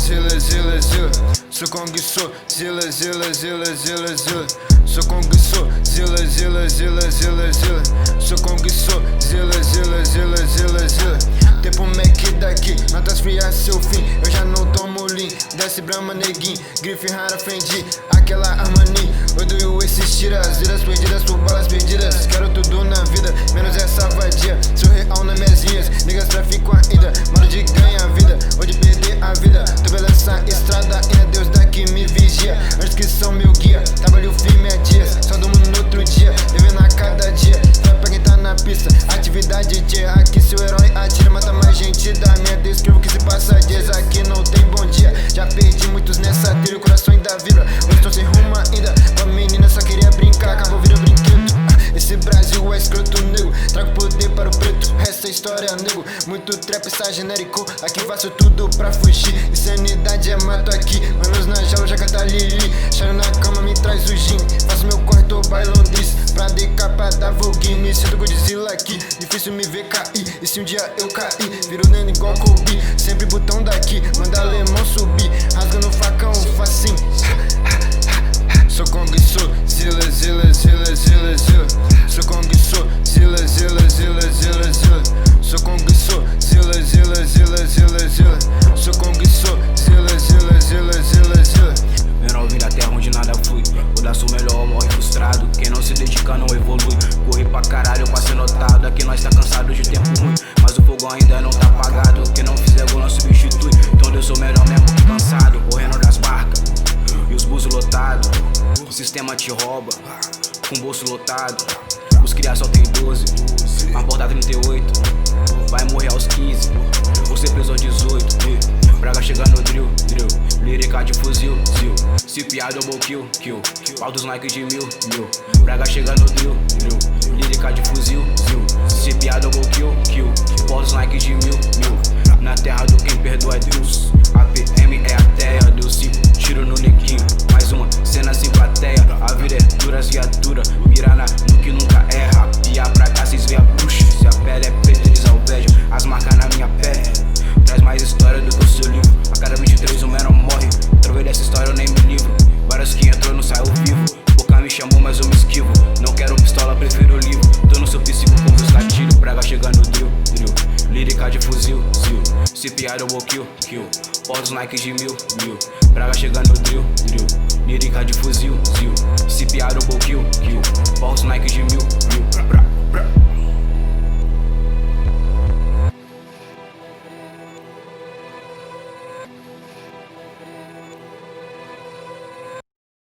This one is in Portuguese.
zila. Sou Kong, sou zila. Sou Kong, sou zila. Sou Kong, sou zila. Tempo Mac daqui, notas frias seu fim. Eu já não tomo lean, desce Brahma neguinho. Grife rara, Fendi, aquela Armani. Odeio esses tiras, vidas perdidas por balas perdidas. Quero tudo na vida, menos essa vadia. Sou real nas minhas linhas, niggas trafico ainda. Mano de ganhar vida, ou de perder a vida. Tô pela essa estrada e é Deus daqui me vigia. Antes que são meu guia, trabalho firme há dias. Só durmo no outro dia, vivendo a cada dia. Vai pra quem tá na pista, atividade de aqui. Seu herói atira, mata mais gente da minha. Descrevo o que se passa dias, aqui não tem bom dia. Já perdi muitos nessa trilha, o coração ainda vibra. Hoje estou sem rumo ainda, com a menina só queria brincar. Acabou virando brinquedo, esse Brasil é escroto, nego. Trago poder para o preto, essa história, nego. Muito trap está genérico, aqui faço tudo pra fugir. Insanidade é mato aqui, manos na jaula já canta Lili. Charo na cama me traz o gin, faço meu corre, tô by Londres. Pra decapar da Vogue, me sinto Godzilla aqui. Difícil me ver cair, e se um dia eu cair, viro neno igual Kobe. Sempre botão daqui, manda alemão subir. Rasgando facão, facinho. Sou Kong, sou zila. Sou Kong, sou zila. Sou Kong, sou zila. Sou Kong, sou zila. Menor vim da terra onde nada flui. O da sul melhor morre frustrado. Quem não se dedica não evolui. Corri pra caralho pra ser notado. Aqui nós tá cansado de tempo ruim, mas o fogo ainda não tá apagado. Quem não fizer gol não substitui. Então eu sou melhor mesmo que cansado. Correndo das barcas e os busos lotados. O sistema te rouba com o bolso lotado. Os criados só tem 12, a porta 38. Vai morrer aos 15, você preso aos 18. Braga chega no drill. Lírica de fuzil, CPI double kill. Pau dos Nike de mil. Braga chega no drill. Lírica de fuzil, CPI double kill. Pau dos Nike de mil. Na terra do quem perdoa é Deus. A PM é a terra, deu 5 tiro no neguinho. Mais uma cena sem plateia. A vida é dura, viatura. Mira no que nunca erra. Pia pra cá, cês vê a bruxa. Se a pele é preta, eles alvejam. As marcas na minha pele traz mais história do que o seu livro. A cada 23 um menor morre. Através dessa história eu nem me livro. Vários que entrou não saiu vivo. Boca me chamou mas eu me esquivo. Não quero pistola, prefiro livro. Tô no seu psico com meus gatilhos. Braga chegando no drill. Lírica de fuzil, CPI double kill. Pau dos Nike de mil. Braga chegando no drill. Lírica de fuzil, CPI double kill. Pau dos Nike de mil.